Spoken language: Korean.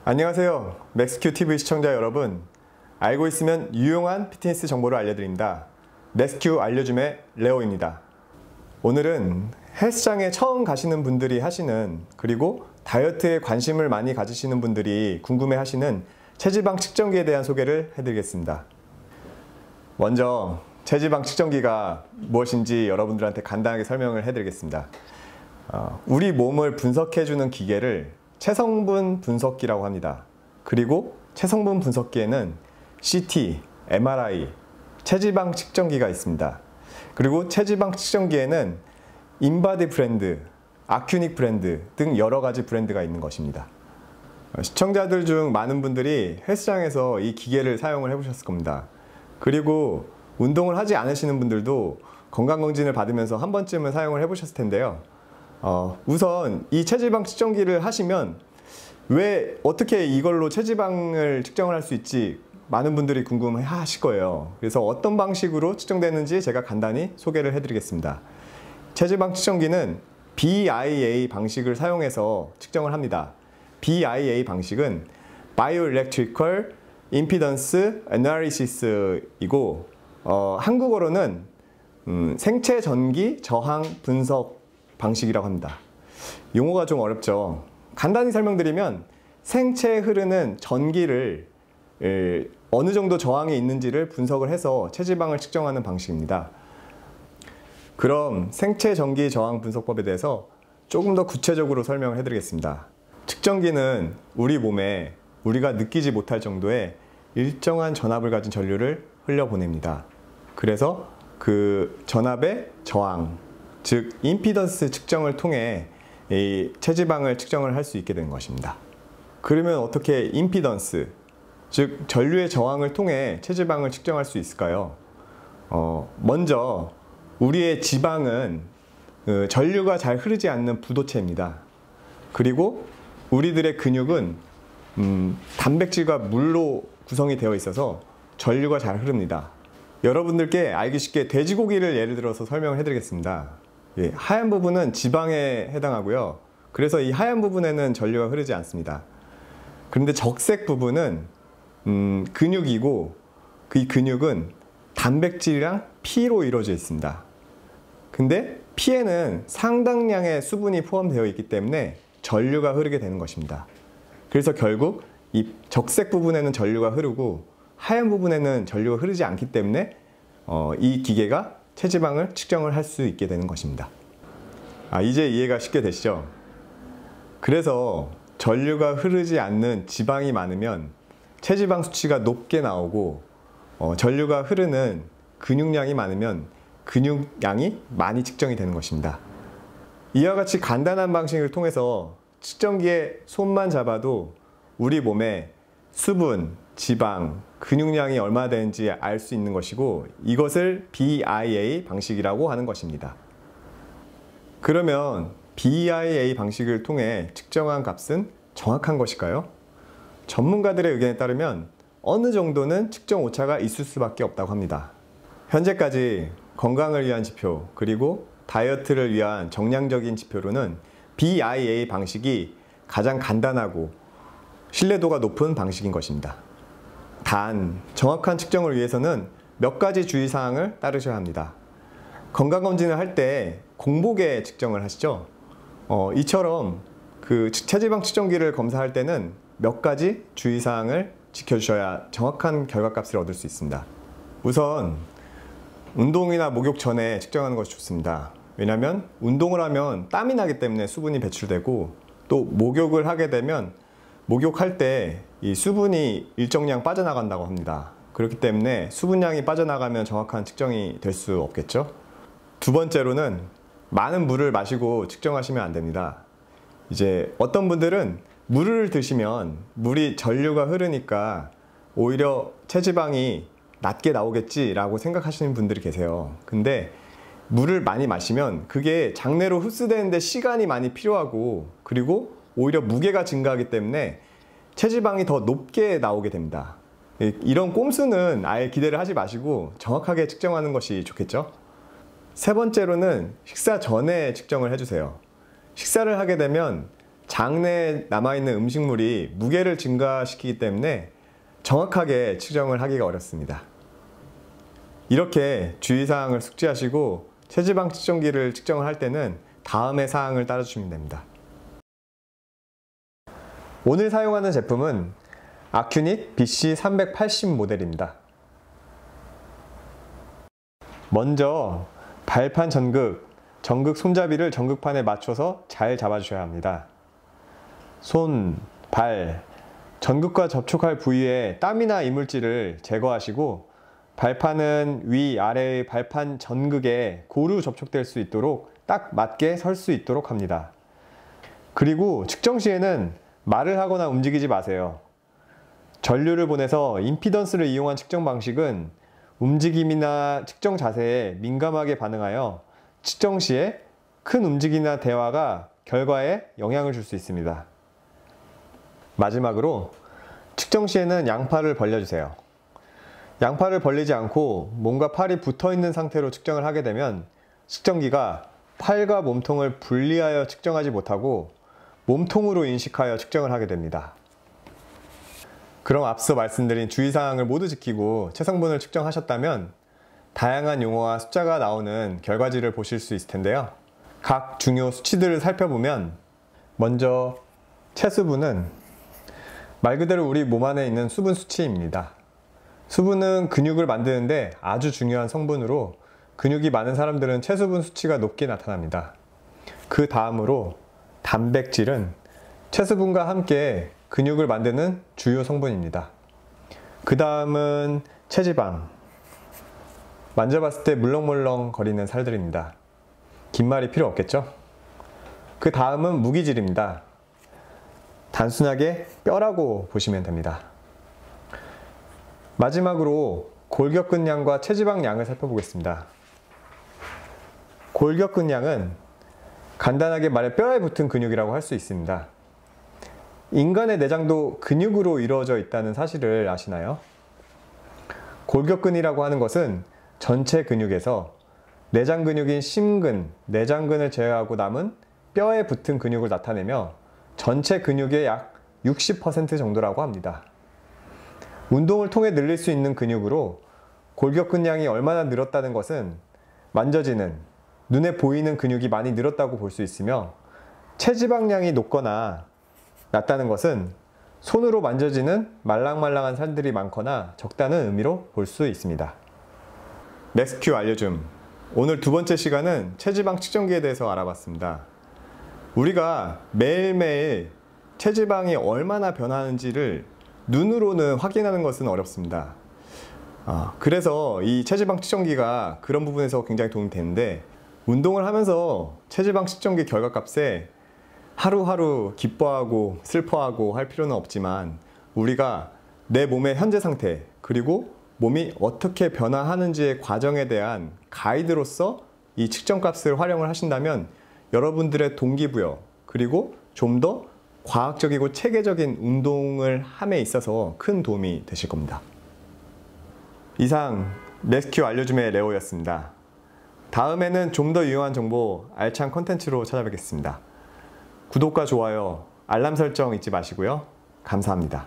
안녕하세요. 맥스큐TV 시청자 여러분. 알고 있으면 유용한 피트니스 정보를 알려드립니다. 맥스큐 알려줌의 레오입니다. 오늘은 헬스장에 처음 가시는 분들이 하시는, 그리고 다이어트에 관심을 많이 가지시는 분들이 궁금해 하시는 체지방 측정기에 대한 소개를 해드리겠습니다. 먼저 체지방 측정기가 무엇인지 여러분들한테 간단하게 설명을 해드리겠습니다. 우리 몸을 분석해주는 기계를 체성분 분석기라고 합니다. 그리고 체성분 분석기에는 CT, MRI, 체지방 측정기가 있습니다. 그리고 체지방 측정기에는 인바디 브랜드, 아큐닉 브랜드 등 여러 가지 브랜드가 있는 것입니다. 시청자들 중 많은 분들이 헬스장에서 이 기계를 사용을 해보셨을 겁니다. 그리고 운동을 하지 않으시는 분들도 건강검진을 받으면서 한 번쯤은 사용을 해보셨을 텐데요. 우선 이 체지방 측정기를 하시면 왜 어떻게 이걸로 체지방을 측정을 할 수 있지 많은 분들이 궁금해 하실 거예요. 그래서 어떤 방식으로 측정되는지 제가 간단히 소개를 해드리겠습니다. 체지방 측정기는 BIA 방식을 사용해서 측정을 합니다. BIA 방식은 Bioelectrical Impedance Analysis이고 한국어로는 생체 전기 저항 분석 방식이라고 합니다. 용어가 좀 어렵죠. 간단히 설명드리면 생체에 흐르는 전기를 어느 정도 저항이 있는지를 분석을 해서 체지방을 측정하는 방식입니다. 그럼 생체 전기 저항 분석법에 대해서 조금 더 구체적으로 설명을 해드리겠습니다. 측정기는 우리 몸에 우리가 느끼지 못할 정도의 일정한 전압을 가진 전류를 흘려보냅니다. 그래서 그 전압의 저항, 즉 임피던스 측정을 통해 이 체지방을 측정을 할 수 있게 된 것입니다. 그러면 어떻게 임피던스, 즉 전류의 저항을 통해 체지방을 측정할 수 있을까요? 먼저 우리의 지방은 전류가 잘 흐르지 않는 부도체입니다. 그리고 우리들의 근육은 단백질과 물로 구성이 되어 있어서 전류가 잘 흐릅니다. 여러분들께 알기 쉽게 돼지고기를 예를 들어서 설명을 해드리겠습니다. 하얀 부분은 지방에 해당하고요. 그래서 이 하얀 부분에는 전류가 흐르지 않습니다. 그런데 적색 부분은 근육이고 그 근육은 단백질이랑 피로 이루어져 있습니다. 근데 피에는 상당량의 수분이 포함되어 있기 때문에 전류가 흐르게 되는 것입니다. 그래서 결국 이 적색 부분에는 전류가 흐르고 하얀 부분에는 전류가 흐르지 않기 때문에 이 기계가 체지방을 측정을 할 수 있게 되는 것입니다. 이제 이해가 쉽게 되시죠? 그래서 전류가 흐르지 않는 지방이 많으면 체지방 수치가 높게 나오고 전류가 흐르는 근육량이 많으면 근육량이 많이 측정이 되는 것입니다. 이와 같이 간단한 방식을 통해서 측정기에 손만 잡아도 우리 몸에 수분, 지방, 근육량이 얼마나 되는지 알 수 있는 것이고 이것을 BIA 방식이라고 하는 것입니다. 그러면 BIA 방식을 통해 측정한 값은 정확한 것일까요? 전문가들의 의견에 따르면 어느 정도는 측정 오차가 있을 수밖에 없다고 합니다. 현재까지 건강을 위한 지표, 그리고 다이어트를 위한 정량적인 지표로는 BIA 방식이 가장 간단하고 신뢰도가 높은 방식인 것입니다. 단, 정확한 측정을 위해서는 몇 가지 주의사항을 따르셔야 합니다. 건강검진을 할 때 공복에 측정을 하시죠? 이처럼 그 체지방 측정기를 검사할 때는 몇 가지 주의사항을 지켜주셔야 정확한 결과값을 얻을 수 있습니다. 우선 운동이나 목욕 전에 측정하는 것이 좋습니다. 왜냐하면 운동을 하면 땀이 나기 때문에 수분이 배출되고 또 목욕을 하게 되면 목욕할 때 이 수분이 일정량 빠져나간다고 합니다. 그렇기 때문에 수분량이 빠져나가면 정확한 측정이 될 수 없겠죠? 두 번째로는 많은 물을 마시고 측정하시면 안 됩니다. 이제 어떤 분들은 물을 드시면 물이 전류가 흐르니까 오히려 체지방이 낮게 나오겠지라고 생각하시는 분들이 계세요. 근데 물을 많이 마시면 그게 장내로 흡수되는데 시간이 많이 필요하고 그리고 오히려 무게가 증가하기 때문에 체지방이 더 높게 나오게 됩니다. 이런 꼼수는 아예 기대를 하지 마시고 정확하게 측정하는 것이 좋겠죠? 세 번째로는 식사 전에 측정을 해주세요. 식사를 하게 되면 장내에 남아있는 음식물이 무게를 증가시키기 때문에 정확하게 측정을 하기가 어렵습니다. 이렇게 주의사항을 숙지하시고 체지방 측정기를 측정을 할 때는 다음의 사항을 따라주시면 됩니다. 오늘 사용하는 제품은 아큐닛 BC380 모델입니다. 먼저 발판 전극 손잡이를 전극판에 맞춰서 잘 잡아주셔야 합니다. 손, 발, 전극과 접촉할 부위에 땀이나 이물질을 제거하시고 발판은 위, 아래의 발판 전극에 고루 접촉될 수 있도록 딱 맞게 설 수 있도록 합니다. 그리고 측정 시에는 말을 하거나 움직이지 마세요. 전류를 보내서 임피던스를 이용한 측정 방식은 움직임이나 측정 자세에 민감하게 반응하여 측정 시에 큰 움직임이나 대화가 결과에 영향을 줄 수 있습니다. 마지막으로 측정 시에는 양팔을 벌려주세요. 양팔을 벌리지 않고 몸과 팔이 붙어 있는 상태로 측정을 하게 되면 측정기가 팔과 몸통을 분리하여 측정하지 못하고 몸통으로 인식하여 측정을 하게 됩니다. 그럼 앞서 말씀드린 주의사항을 모두 지키고 체성분을 측정하셨다면 다양한 용어와 숫자가 나오는 결과지를 보실 수 있을 텐데요. 각 중요 수치들을 살펴보면 먼저 체수분은 말 그대로 우리 몸 안에 있는 수분 수치입니다. 수분은 근육을 만드는데 아주 중요한 성분으로 근육이 많은 사람들은 체수분 수치가 높게 나타납니다. 그 다음으로 단백질은 체수분과 함께 근육을 만드는 주요 성분입니다. 그 다음은 체지방, 만져봤을 때 물렁물렁 거리는 살들입니다. 긴 말이 필요 없겠죠? 그 다음은 무기질입니다. 단순하게 뼈라고 보시면 됩니다. 마지막으로 골격근량과 체지방량을 살펴보겠습니다. 골격근량은 간단하게 말해 뼈에 붙은 근육이라고 할 수 있습니다. 인간의 내장도 근육으로 이루어져 있다는 사실을 아시나요? 골격근이라고 하는 것은 전체 근육에서 내장 근육인 심근, 내장근을 제외하고 남은 뼈에 붙은 근육을 나타내며 전체 근육의 약 60% 정도라고 합니다. 운동을 통해 늘릴 수 있는 근육으로 골격근량이 얼마나 늘었다는 것은 만져지는, 눈에 보이는 근육이 많이 늘었다고 볼 수 있으며 체지방량이 높거나 낮다는 것은 손으로 만져지는 말랑말랑한 살들이 많거나 적다는 의미로 볼 수 있습니다. 넥스큐 알려줌. 오늘 두 번째 시간은 체지방 측정기에 대해서 알아봤습니다. 우리가 매일매일 체지방이 얼마나 변하는지를 눈으로는 확인하는 것은 어렵습니다. 그래서 이 체지방 측정기가 그런 부분에서 굉장히 도움이 되는데 운동을 하면서 체지방 측정기 결과값에 하루하루 기뻐하고 슬퍼하고 할 필요는 없지만 우리가 내 몸의 현재 상태 그리고 몸이 어떻게 변화하는지의 과정에 대한 가이드로서 이 측정값을 활용을 하신다면 여러분들의 동기부여 그리고 좀 더 과학적이고 체계적인 운동을 함에 있어서 큰 도움이 되실 겁니다. 이상 넥스큐 알려줌의 레오였습니다. 다음에는 좀 더 유용한 정보, 알찬 컨텐츠로 찾아뵙겠습니다. 구독과 좋아요, 알람 설정 잊지 마시고요. 감사합니다.